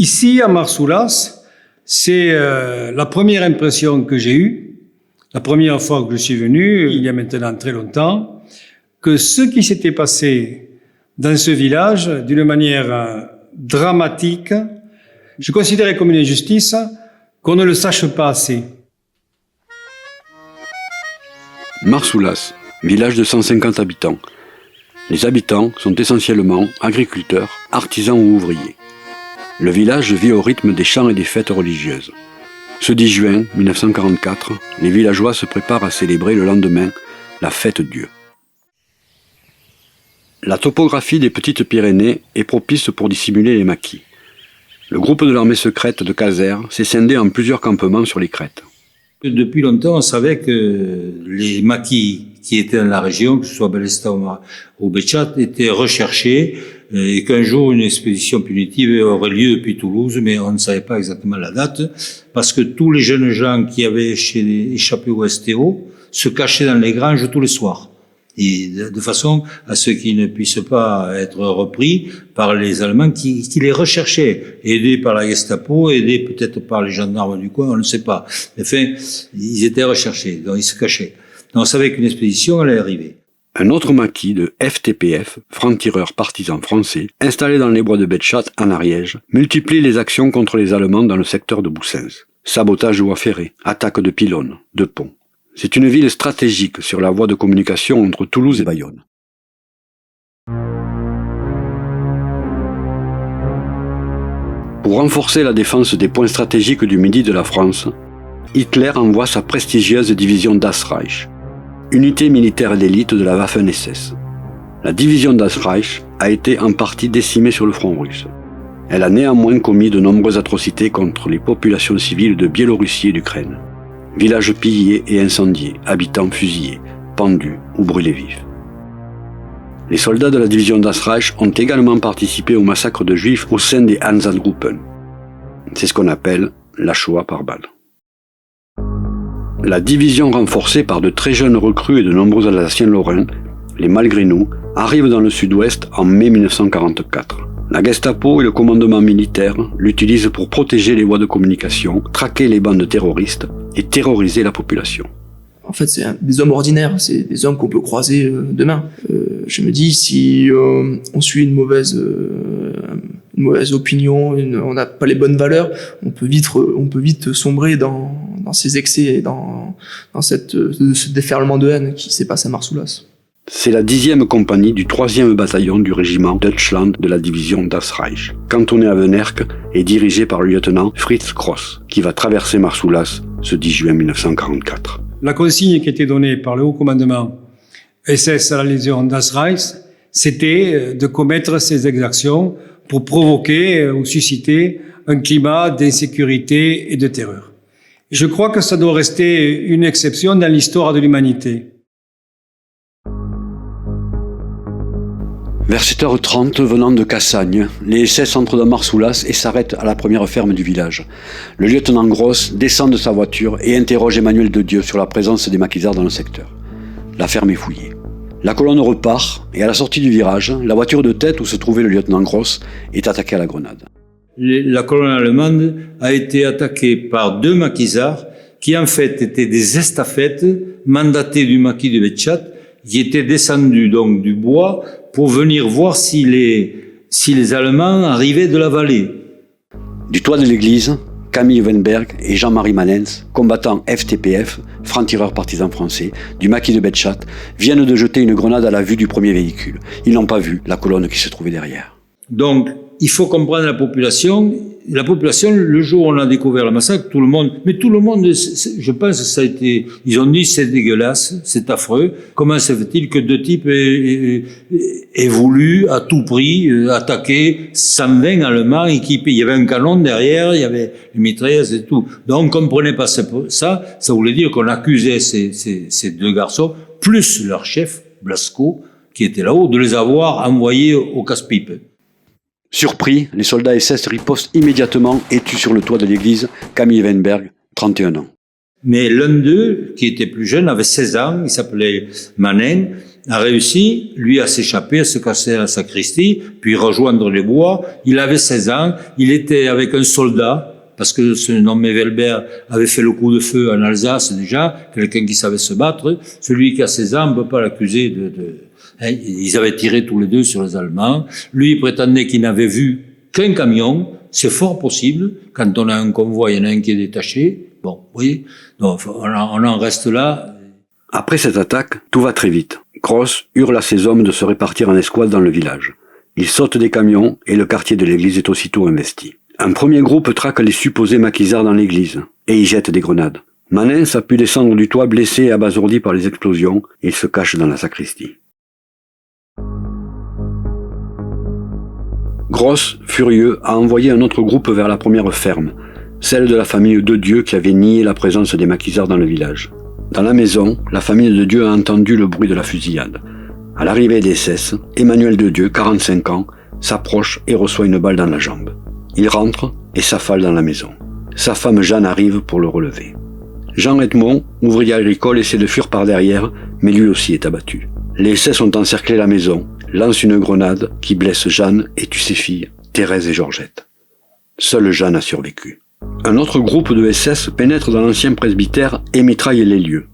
Ici, à Marsoulas, c'est la première impression que j'ai eue, la première fois que je suis venu, il y a maintenant très longtemps, que ce qui s'était passé dans ce village, d'une manière dramatique, je considérais comme une injustice qu'on ne le sache pas assez. Marsoulas, village de 150 habitants. Les habitants sont essentiellement agriculteurs, artisans ou ouvriers. Le village vit au rythme des chants et des fêtes religieuses. Ce 10 juin 1944, les villageois se préparent à célébrer le lendemain la fête Dieu. La topographie des Petites Pyrénées est propice pour dissimuler les maquis. Le groupe de l'armée secrète de Caser s'est scindé en plusieurs campements sur les crêtes. Depuis longtemps, on savait que les maquis qui étaient dans la région, que ce soit Belesta ou Béchat, étaient recherchés et qu'un jour une expédition punitive aurait lieu depuis Toulouse, mais on ne savait pas exactement la date, parce que tous les jeunes gens qui avaient échappé au STO se cachaient dans les granges tous les soirs. Et de façon à ce qu'ils ne puissent pas être repris par les Allemands qui les recherchaient, aidés par la Gestapo, aidés peut-être par les gendarmes du coin, on ne sait pas. Enfin, ils étaient recherchés, donc ils se cachaient. Donc on savait qu'une expédition allait arriver. Un autre maquis de FTPF, francs-tireurs partisans français, installé dans les bois de Betchat en Ariège, multiplie les actions contre les Allemands dans le secteur de Boussens. Sabotage de voies ferrées, attaque de pylônes, de ponts. C'est une ville stratégique sur la voie de communication entre Toulouse et Bayonne. Pour renforcer la défense des points stratégiques du midi de la France, Hitler envoie sa prestigieuse division Das Reich, unité militaire d'élite de la Waffen-SS. La division Das Reich a été en partie décimée sur le front russe. Elle a néanmoins commis de nombreuses atrocités contre les populations civiles de Biélorussie et d'Ukraine. Villages pillés et incendiés, habitants fusillés, pendus ou brûlés vifs. Les soldats de la division Das Reich ont également participé au massacre de Juifs au sein des Einsatzgruppen. C'est ce qu'on appelle la Shoah par balle. La division renforcée par de très jeunes recrues et de nombreux Alsaciens lorrains, les Malgré nous, arrive dans le sud-ouest en mai 1944. La Gestapo et le commandement militaire l'utilisent pour protéger les voies de communication, traquer les bandes terroristes et terroriser la population. En fait, c'est des hommes ordinaires, c'est des hommes qu'on peut croiser demain. Je me dis, si on suit une mauvaise opinion, on n'a pas les bonnes valeurs, on peut vite sombrer dans ces excès et dans ce déferlement de haine qui s'est passé à Marsoulas. C'est la 10e compagnie du 3e bataillon du régiment Deutschland de la division Das Reich, cantonnée à Venerk et dirigée par le lieutenant Fritz Kross, qui va traverser Marsoulas ce 10 juin 1944. La consigne qui était donnée par le haut commandement SS à la division Das Reich, c'était de commettre ces exactions pour provoquer ou susciter un climat d'insécurité et de terreur. Je crois que ça doit rester une exception dans l'histoire de l'humanité. Vers 7h30, venant de Cassagne, les SS entrent dans Marsoulas et s'arrêtent à la première ferme du village. Le lieutenant Gross descend de sa voiture et interroge Emmanuel de Dieu sur la présence des maquisards dans le secteur. La ferme est fouillée. La colonne repart et à la sortie du virage, la voiture de tête où se trouvait le lieutenant Gross est attaquée à la grenade. La colonne allemande a été attaquée par 2 maquisards qui en fait étaient des estafettes mandatés du maquis de Betchat qui étaient descendus donc du bois pour venir voir si les Allemands arrivaient de la vallée. Du toit de l'église, Camille Wenberg et Jean-Marie Manens, combattants FTPF, francs-tireurs partisans français, du maquis de Betchat, viennent de jeter une grenade à la vue du premier véhicule. Ils n'ont pas vu la colonne qui se trouvait derrière. Donc, il faut comprendre la population. La population, le jour où on a découvert le massacre, tout le monde, je pense que ça a été, ils ont dit c'est dégueulasse, c'est affreux. Comment se fait-il que 2 types aient voulu à tout prix attaquer 120 Allemands équipés? Il y avait un canon derrière, il y avait les mitrailleuses et tout. Donc on comprenait pas ça. Ça voulait dire qu'on accusait ces 2 garçons, plus leur chef, Blasco, qui était là-haut, de les avoir envoyés au casse-pipe. Surpris, les soldats SS ripostent immédiatement et tuent sur le toit de l'église Camille Weinberg, 31 ans. Mais l'un d'eux, qui était plus jeune, avait 16 ans, il s'appelait Manin, a réussi, lui, à s'échapper, à se casser à la sacristie, puis rejoindre les bois. Il avait 16 ans, il était avec un soldat, parce que ce nommé Welbert avait fait le coup de feu en Alsace déjà, quelqu'un qui savait se battre. Celui qui a 16 ans, on ne peut pas l'accuser ils avaient tiré tous les deux sur les Allemands. Lui, il prétendait qu'il n'avait vu qu'un camion. C'est fort possible. Quand on a un convoi, il y en a un qui est détaché. Bon, vous voyez, donc on en reste là. Après cette attaque, tout va très vite. Gross hurle à ses hommes de se répartir en escouade dans le village. Ils sautent des camions et le quartier de l'église est aussitôt investi. Un premier groupe traque les supposés maquisards dans l'église et y jette des grenades. Manens a pu descendre du toit blessé et abasourdi par les explosions et il se cache dans la sacristie. Gross, furieux, a envoyé un autre groupe vers la première ferme, celle de la famille de Dieu qui avait nié la présence des maquisards dans le village. Dans la maison, la famille de Dieu a entendu le bruit de la fusillade. À l'arrivée des SS, Emmanuel de Dieu, 45 ans, s'approche et reçoit une balle dans la jambe. Il rentre et s'affale dans la maison. Sa femme Jeanne arrive pour le relever. Jean Edmond, ouvrier agricole, essaie de fuir par derrière, mais lui aussi est abattu. Les SS ont encerclé la maison, lancent une grenade qui blesse Jeanne et tue ses filles, Thérèse et Georgette. Seule Jeanne a survécu. Un autre groupe de SS pénètre dans l'ancien presbytère et mitraille les lieux.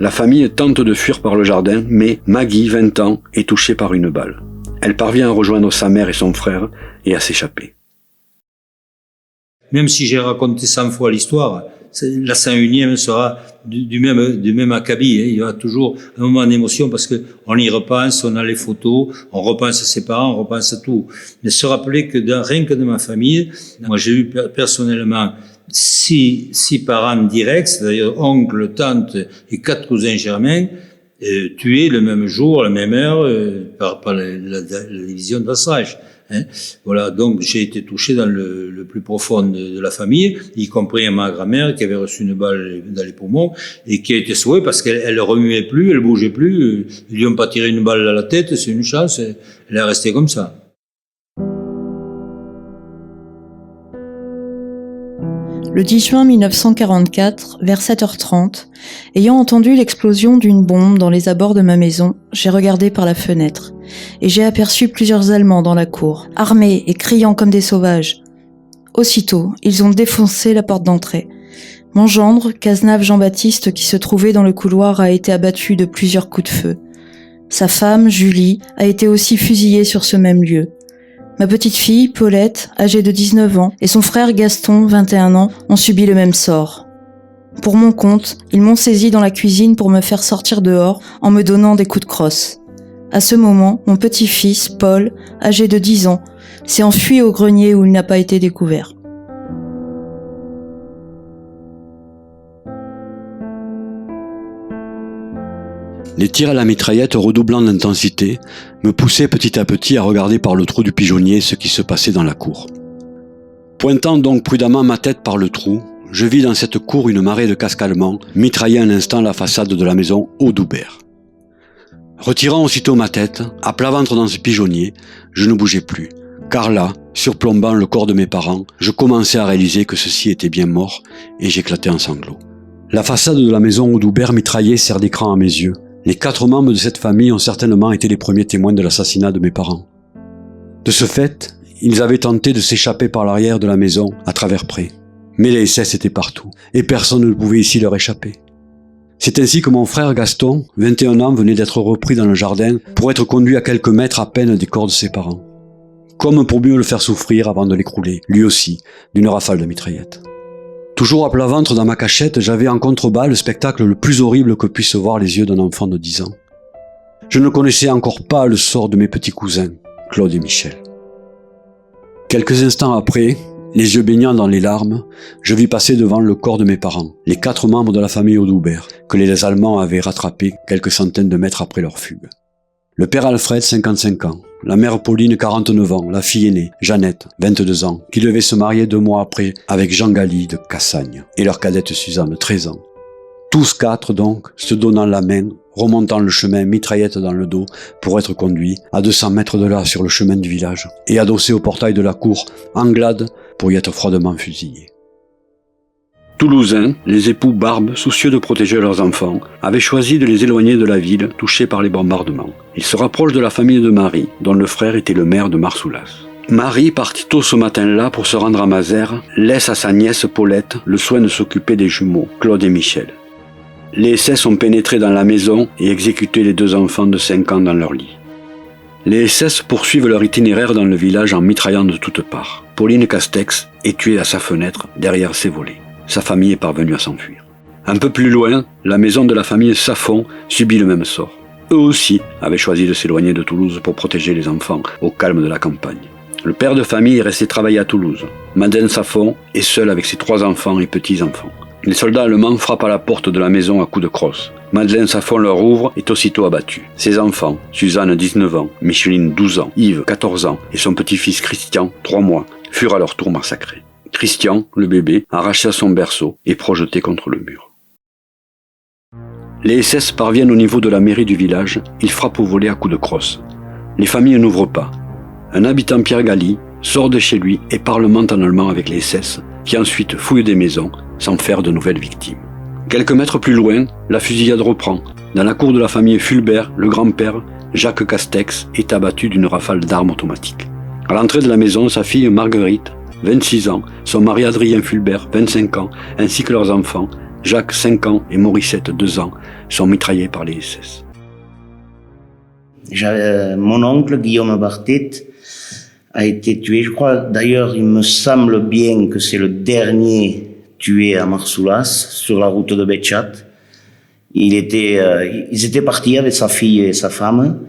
La famille tente de fuir par le jardin, mais Maggie, 20 ans, est touchée par une balle. Elle parvient à rejoindre sa mère et son frère et à s'échapper. Même si j'ai raconté 100 fois l'histoire, la 101e sera du même acabit. Il y aura toujours un moment d'émotion parce que on y repense, on a les photos, on repense à ses parents, on repense à tout. Mais se rappeler que rien que de ma famille, moi j'ai eu personnellement six parents directs, c'est-à-dire oncle, tante et 4 cousins germains, tués le même jour, à la même heure, par la division d'Astrach. Voilà, donc j'ai été touché dans le plus profond de la famille, y compris ma grand-mère qui avait reçu une balle dans les poumons et qui a été sauvée parce qu'elle remuait plus, elle bougeait plus, ils lui ont pas tiré une balle à la tête, c'est une chance, elle est restée comme ça. Le 10 juin 1944, vers 7h30, ayant entendu l'explosion d'une bombe dans les abords de ma maison, j'ai regardé par la fenêtre et j'ai aperçu plusieurs Allemands dans la cour, armés et criant comme des sauvages. Aussitôt, ils ont défoncé la porte d'entrée. Mon gendre, Cazenave Jean-Baptiste, qui se trouvait dans le couloir, a été abattu de plusieurs coups de feu. Sa femme, Julie, a été aussi fusillée sur ce même lieu. Ma petite fille, Paulette, âgée de 19 ans, et son frère Gaston, 21 ans, ont subi le même sort. Pour mon compte, ils m'ont saisi dans la cuisine pour me faire sortir dehors en me donnant des coups de crosse. À ce moment, mon petit-fils, Paul, âgé de 10 ans, s'est enfui au grenier où il n'a pas été découvert. Les tirs à la mitraillette redoublant d'intensité me poussaient petit à petit à regarder par le trou du pigeonnier ce qui se passait dans la cour. Pointant donc prudemment ma tête par le trou, je vis dans cette cour une marée de casques allemands mitrailler un instant la façade de la maison Audoubert. Retirant aussitôt ma tête, à plat ventre dans ce pigeonnier, je ne bougeais plus, car là, surplombant le corps de mes parents, je commençais à réaliser que ceux-ci étaient bien morts et j'éclatais en sanglots. La façade de la maison Audoubert mitraillée sert d'écran à mes yeux. Les 4 membres de cette famille ont certainement été les premiers témoins de l'assassinat de mes parents. De ce fait, ils avaient tenté de s'échapper par l'arrière de la maison à travers prés. Mais les SS étaient partout, et personne ne pouvait ici leur échapper. C'est ainsi que mon frère Gaston, 21 ans, venait d'être repris dans le jardin pour être conduit à quelques mètres à peine des corps de ses parents. Comme pour mieux le faire souffrir avant de l'écrouler, lui aussi, d'une rafale de mitraillette. Toujours à plat ventre dans ma cachette, j'avais en contrebas le spectacle le plus horrible que puissent voir les yeux d'un enfant de 10 ans. Je ne connaissais encore pas le sort de mes petits cousins, Claude et Michel. Quelques instants après, les yeux baignant dans les larmes, je vis passer devant le corps de mes parents, les 4 membres de la famille Audoubert, que les Allemands avaient rattrapés quelques centaines de mètres après leur fugue. Le père Alfred, 55 ans, la mère Pauline, 49 ans, la fille aînée, Jeannette, 22 ans, qui devait se marier 2 mois après avec Jean Gali de Cassagne, et leur cadette Suzanne, 13 ans. Tous 4 donc, se donnant la main, remontant le chemin, mitraillette dans le dos, pour être conduits à 200 mètres de là sur le chemin du village, et adossés au portail de la cour, en glade, pour y être froidement fusillés. Toulousains, les époux Barbe, soucieux de protéger leurs enfants, avaient choisi de les éloigner de la ville touchée par les bombardements. Ils se rapprochent de la famille de Marie, dont le frère était le maire de Marsoulas. Marie, partie tôt ce matin-là pour se rendre à Mazères, laisse à sa nièce Paulette le soin de s'occuper des jumeaux, Claude et Michel. Les SS ont pénétré dans la maison et exécuté les 2 enfants de 5 ans dans leur lit. Les SS poursuivent leur itinéraire dans le village en mitraillant de toutes parts. Pauline Castex est tuée à sa fenêtre, derrière ses volets. Sa famille est parvenue à s'enfuir. Un peu plus loin, la maison de la famille Safon subit le même sort. Eux aussi avaient choisi de s'éloigner de Toulouse pour protéger les enfants au calme de la campagne. Le père de famille est resté travailler à Toulouse. Madeleine Safon est seule avec ses 3 enfants et petits-enfants. Les soldats allemands frappent à la porte de la maison à coups de crosse. Madeleine Safon leur ouvre et est aussitôt abattue. Ses enfants, Suzanne 19 ans, Micheline 12 ans, Yves 14 ans et son petit-fils Christian 3 mois, furent à leur tour massacrés. Christian, le bébé, arraché à son berceau et projeté contre le mur. Les SS parviennent au niveau de la mairie du village, ils frappent au volet à coups de crosse. Les familles n'ouvrent pas. Un habitant Pierre Galli sort de chez lui et parle mentalement avec les SS, qui ensuite fouillent des maisons sans faire de nouvelles victimes. Quelques mètres plus loin, la fusillade reprend. Dans la cour de la famille Fulbert, le grand-père, Jacques Castex, est abattu d'une rafale d'armes automatiques. À l'entrée de la maison, sa fille Marguerite, 26 ans, son mari Adrien Fulbert, 25 ans, ainsi que leurs enfants, Jacques, 5 ans, et Morissette, 2 ans, sont mitraillés par les SS. Mon oncle, Guillaume Bartet, a été tué. Je crois, d'ailleurs, il me semble bien que c'est le dernier tué à Marsoulas, sur la route de Béchat. Ils étaient partis avec sa fille et sa femme,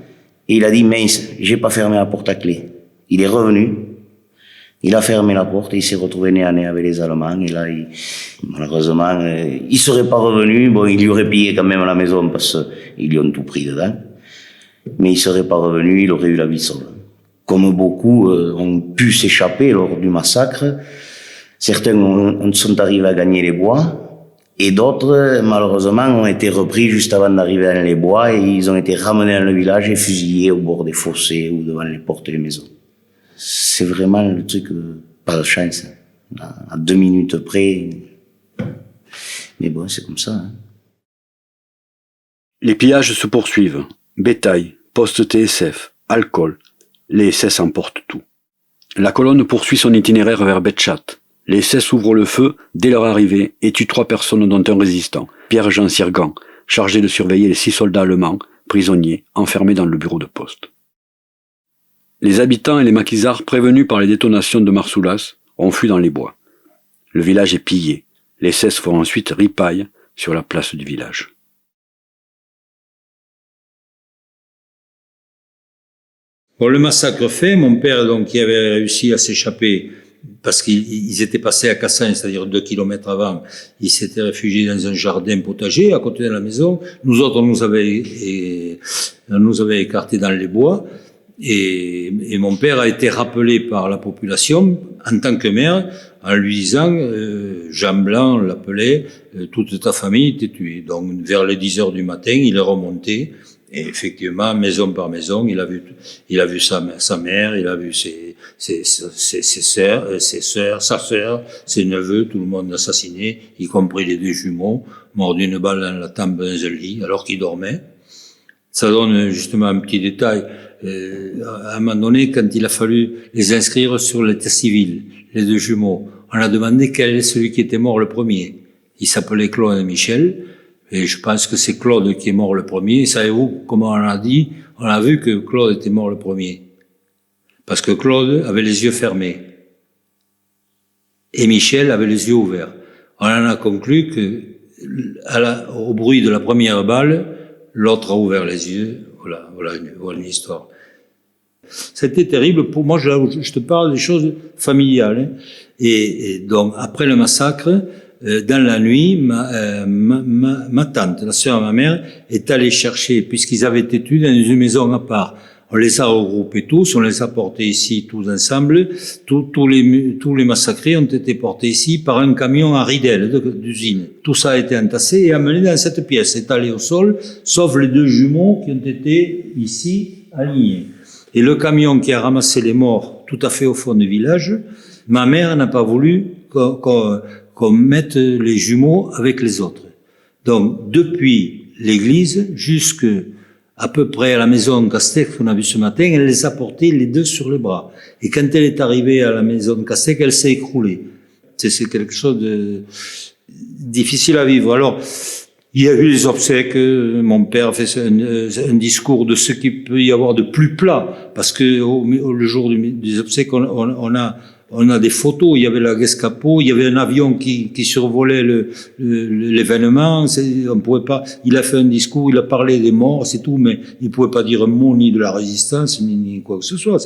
et il a dit, mince, j'ai pas fermé la porte à clé. Il est revenu, il a fermé la porte et il s'est retrouvé nez à nez avec les Allemands. Et là, malheureusement, il serait pas revenu. Bon, il lui aurait pillé quand même la maison parce qu'ils lui ont tout pris dedans. Mais il serait pas revenu, il aurait eu la vie sauve. Comme beaucoup ont pu s'échapper lors du massacre, certains sont arrivés à gagner les bois, et d'autres, malheureusement, ont été repris juste avant d'arriver dans les bois, et ils ont été ramenés dans le village et fusillés au bord des fossés ou devant les portes des maisons. C'est vraiment le truc, pas de chance, à 2 minutes près. Mais bon, c'est comme ça. Hein. Les pillages se poursuivent. Bétail, poste TSF, alcool. Les SS emportent tout. La colonne poursuit son itinéraire vers Béchat. Les SS ouvrent le feu dès leur arrivée et tuent 3 personnes dont un résistant, Pierre-Jean Sirgan, chargé de surveiller les 6 soldats allemands, prisonniers, enfermés dans le bureau de poste. Les habitants et les maquisards prévenus par les détonations de Marsoulas ont fui dans les bois. Le village est pillé. Les SS font ensuite ripaille sur la place du village. Bon, le massacre fait, mon père, donc, qui avait réussi à s'échapper, parce qu'ils étaient passés à Cassagne, c'est-à-dire 2 kilomètres avant, ils s'étaient réfugiés dans un jardin potager à côté de la maison. Nous autres, on nous avait écartés dans les bois. Et mon père a été rappelé par la population en tant que maire en lui disant Jean Blanc l'appelait, toute ta famille était tuée. Donc vers les 10 heures du matin, il est remonté et effectivement maison par maison, il a vu sa mère, il a vu ses sœurs, sa sœur, ses neveux, tout le monde assassiné, y compris les 2 jumeaux morts d'une balle dans la tempe dans un lit alors qu'ils dormaient. Ça donne justement un petit détail. À un moment donné, quand il a fallu les inscrire sur l'état civil, les 2 jumeaux, on a demandé quel est celui qui était mort le premier. Il s'appelait Claude et Michel, et je pense que c'est Claude qui est mort le premier. Et savez-vous comment on a dit? On a vu que Claude était mort le premier. Parce que Claude avait les yeux fermés. Et Michel avait les yeux ouverts. On en a conclu que, au bruit de la première balle, l'autre a ouvert les yeux. Voilà une histoire. C'était terrible. Pour moi, je te parle des choses familiales. Hein. Et donc, après le massacre, dans la nuit, ma tante, la sœur de ma mère, est allée chercher, puisqu'ils avaient été tués dans une maison à part. On les a regroupés tous, on les a portés ici tous ensemble. Tous les massacrés ont été portés ici par un camion à ridelle d'usine. Tout ça a été entassé et amené dans cette pièce, étalé au sol, sauf les 2 jumeaux qui ont été ici alignés. Et le camion qui a ramassé les morts tout à fait au fond du village, ma mère n'a pas voulu qu'on qu'on mette les jumeaux avec les autres. Donc, depuis l'église jusque à peu près à la maison Castex qu'on a vu ce matin, elle les a portés les deux sur le bras. Et quand elle est arrivée à la maison Castex, elle s'est écroulée. C'est quelque chose de difficile à vivre. Alors, il y a eu les obsèques, mon père a fait un discours de ce qu'il peut y avoir de plus plat, parce que le jour des obsèques, on a des photos, il y avait la Gestapo, il y avait un avion qui survolait l'événement, on pouvait pas, il a fait un discours, il a parlé des morts, c'est tout, mais il pouvait pas dire un mot ni de la résistance, ni quoi que ce soit,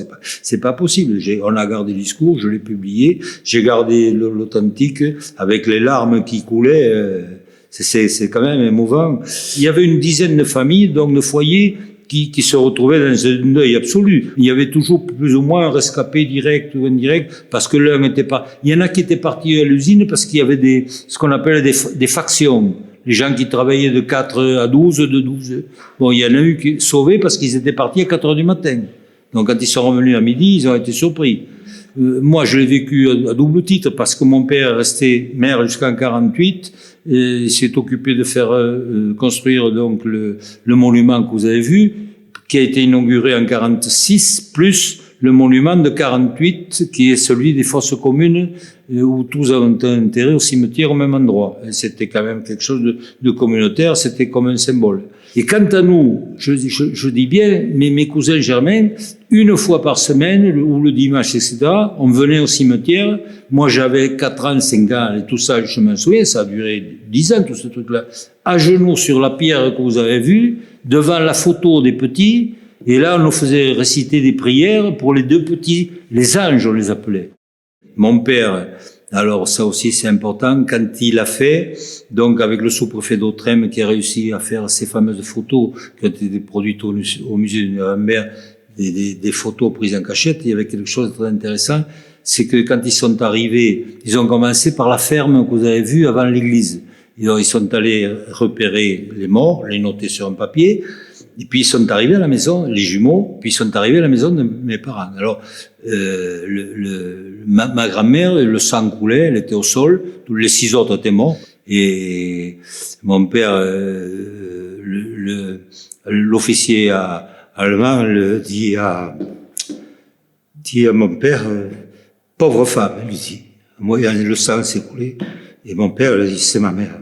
c'est pas possible. On a gardé le discours, je l'ai publié, j'ai gardé l'authentique, avec les larmes qui coulaient, c'est quand même émouvant. Il y avait une dizaine de familles, donc de foyers, qui se retrouvaient dans un deuil absolu. Il y avait toujours plus ou moins un rescapé direct ou indirect, parce que l'un n'était pas... Il y en a qui étaient partis à l'usine parce qu'il y avait ce qu'on appelle des factions. Les gens qui travaillaient de 4 à 12, de 12. Bon, il y en a eu qui sauvés parce qu'ils étaient partis à 4 heures du matin. Donc quand ils sont revenus à midi, ils ont été surpris. Moi, je l'ai vécu à double titre parce que mon père est resté maire jusqu'en 48. Il s'est occupé de faire construire donc le monument que vous avez vu, qui a été inauguré en 46, plus le monument de 48, qui est celui des fosses communes, où tous ont été enterrés au cimetière au même endroit. Et c'était quand même quelque chose de communautaire, c'était comme un symbole. Et quant à nous, je dis bien, mes cousins germains, une fois par semaine, ou le dimanche, etc., on venait au cimetière. Moi, j'avais 4 ans, 5 ans, et tout ça, je me souviens, ça a duré 10 ans, tout ce truc-là. À genoux sur la pierre que vous avez vue, devant la photo des petits, et là, on nous faisait réciter des prières pour les 2 petits, les anges, on les appelait. Mon père, alors ça aussi c'est important, quand il a fait, donc avec le sous-préfet d'Autrem qui a réussi à faire ces fameuses photos qui ont été produites au musée de Nuremberg, des photos prises en cachette, il y avait quelque chose de très intéressant, c'est que quand ils sont arrivés, ils ont commencé par la ferme que vous avez vue avant l'église. Et donc, ils sont allés repérer les morts, les noter sur un papier, et puis ils sont arrivés à la maison, les jumeaux, puis ils sont arrivés à la maison de mes parents. Alors, ma grand-mère, le sang coulait, elle était au sol, tous les 6 autres étaient morts, et mon père, l'officier allemand dit à mon père, pauvre femme, lui dit, moi, le sang s'est coulé, et mon père lui dit, c'est ma mère.